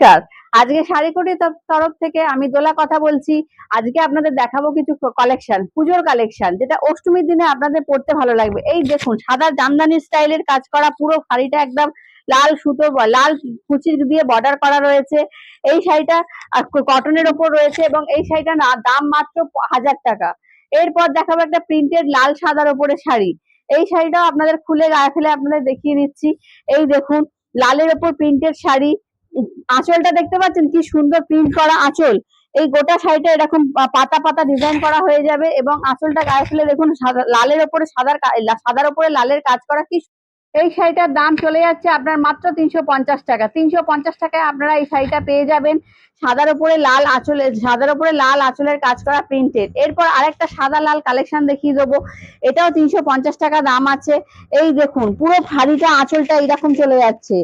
নমস্কার। আজকে শাড়িকুটির তরফ থেকে আমি দোলা কথা বলছি। আজকে আপনাদের দেখাবো কিছু কালেকশন, পুজোর কালেকশন, যেটা অষ্টমীর দিনে আপনাদের পড়তে ভালো লাগবে। এই দেখুন, সাদা জামদানি স্টাইলের কাজ করা পুরো শাড়িটা একদম লাল সুতো, লাল কুচি দিয়ে বর্ডার করা রয়েছে। এই শাড়িটা কটনের ওপর রয়েছে এবং এই শাড়িটার দাম মাত্র 1000 টাকা। এরপর দেখাবো একটা প্রিন্টেড লাল সাদার ওপরে শাড়ি। এই শাড়িটাও আপনাদের খুলে গায়ে ফেলে আপনাদের দেখিয়ে দিচ্ছি। এই দেখুন, লালের ওপর প্রিন্টেড শাড়ি। আঁচলটা দেখতে পাচ্ছেন কি সুন্দর প্রিন্ট করা আঁচল। এই গোটা শাড়িটা এরকম পাতা পাতা ডিজাইন করা হয়ে যাবে এবং আঁচলটা গায়ে ফেলে দেখুন লালের ওপরে সাদার ওপরে লালের কাজ করা কি। এই শাড়িটার দাম চলে যাচ্ছে আপনার মাত্র 350 টাকা। 350 টাকায় আপনারা এই শাড়িটা পেয়ে যাবেন। সাদার উপরে লাল আঁচলের কাজ করা প্রিন্টেড। এরপর আরেকটা সাদা লাল কালেকশন দেখিয়ে দেবো। এটাও 350 টাকা দাম আছে। এই দেখুন, পুরো শাড়িটা আঁচলটা এইরকম চলে যাচ্ছে।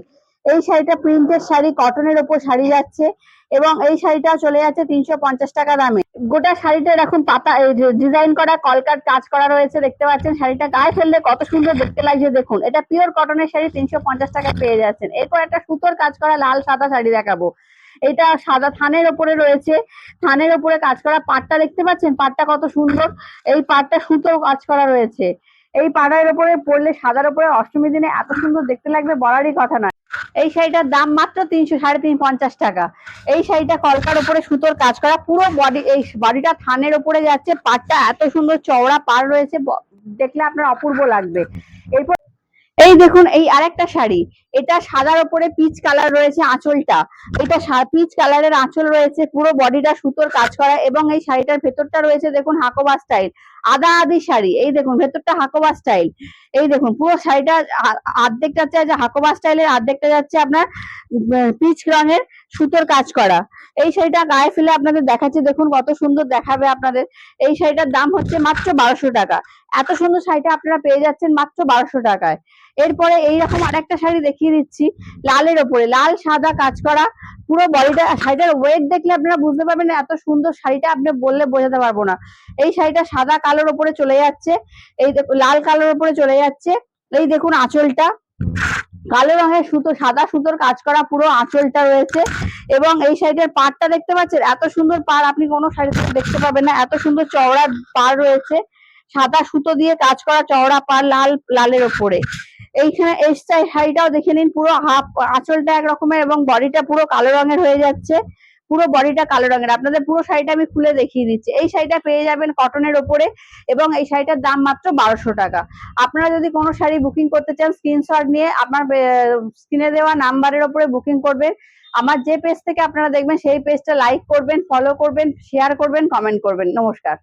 এই শাড়িটা প্রিন্টেড শাড়ি, কটনের ওপর শাড়ি যাচ্ছে এবং এই শাড়িটা চলে যাচ্ছে 350 টাকা দামে। গোটা শাড়িটা এরকম পাতা ডিজাইন করা কলকার কাজ করা রয়েছে, দেখতে পাচ্ছেন। শাড়িটা গায়ে ফেললে কত সুন্দর দেখতে লাগছে দেখুন। এটা পিওর কটনের শাড়ি, 350 টাকা পেয়ে যাচ্ছেন। এরপর একটা সুতোর কাজ করা লাল সাদা শাড়ি দেখাবো। এটা সাদা থানের ওপরে রয়েছে। থানের ওপরে কাজ করা পাটটা দেখতে পাচ্ছেন, পাটটা কত সুন্দর। এই পাটটা সুতোর কাজ করা রয়েছে। এই পাড়ের উপরে পরলে সাদার উপরে অষ্টমীর দিনে এত সুন্দর দেখতে লাগবে বলারই কথা নয়। এই শাড়িটার দাম মাত্র 350 টাকা। এই শাড়িটা কলকার উপরে সুতোর কাজ করা পুরো বডি, এই বডিটা থানের উপরে যাচ্ছে। পাড়টা এত সুন্দর চওড়া পাড় রয়েছে, দেখলে আপনার অপূর্ব লাগবে। এরপর এই দেখুন, এই আরেকটা শাড়ি। এটা সাদার উপরে পিচ কালার রয়েছে আঁচলটা। এটা পিচ কালারের আঁচল রয়েছে, পুরো বডিটা সুতোর কাজ করা এবং এই শাড়িটার ভেতরটা রয়েছে দেখুন হাকোবা স্টাইল, আদা আদি শাড়ি। এই দেখুন ভেতরটা হাকোবা স্টাইল। এই দেখুন পুরো শাড়িটা অর্ধেকটা যাচ্ছে হাকোবা স্টাইলের, অর্ধেকটা যাচ্ছে আপনার পিচ রঙের সুতোর কাজ করা। এই শাড়িটা গায়ে ফেলে আপনাদের দেখাচ্ছি, দেখুন কত সুন্দর দেখাবে আপনাদের। এই শাড়িটার দাম হচ্ছে মাত্র 1200 টাকা। এত সুন্দর শাড়িটা আপনারা পেয়ে যাচ্ছেন মাত্র 1200 টাকায়। এরপরে এইরকম আরেকটা শাড়ি দেখিয়ে দিচ্ছি, লালের ওপরে লাল সাদা কাজ করা পুরো বডিটা। শাড়িটার ওয়েট দেখলে আপনারা বুঝতে পারবেন এত সুন্দর শাড়িটা, আপনি বললে বোঝাতে পারবো না। এই শাড়িটা সাদা কালোর ওপরে চলে যাচ্ছে, এই দেখুন লাল কালোর ওপরে চলে যাচ্ছে। এই দেখুন আঁচলটা কালো রঙের সুতো, সাদা সুতোর কাজ করা পুরো আঁচলটা রয়েছে এবং এই শাড়িটার পাড়টা দেখতে পাচ্ছেন, এত সুন্দর পাড় আপনি কোনো শাড়িতে দেখতে পাবেন না। এত সুন্দর চওড়া পাড় রয়েছে, সাদা সুতো দিয়ে কাজ করা চওড়া পাড় লালের ওপরে। এইখানে এই শাড়িটাও দেখে নিন, পুরো হাফ আঁচলটা একরকমের এবং বডিটা পুরো কালো রঙের হয়ে যাচ্ছে। পুরো বডিটা কালো রঙের। আপনাদের পুরো শাড়িটা আমি খুলে দেখিয়ে দিচ্ছি। এই শাড়িটা পেয়ে যাবেন কটনের ওপরে এবং এই শাড়িটার দাম মাত্র 1200 টাকা। আপনারা যদি কোনো শাড়ি বুকিং করতে চান, স্ক্রিনশট নিয়ে আপনার স্ক্রিনে দেওয়া নাম্বারের ওপরে বুকিং করবেন। আমার যে পেজ থেকে আপনারা দেখবেন সেই পেজটা লাইক করবেন, ফলো করবেন, শেয়ার করবেন, কমেন্ট করবেন। নমস্কার।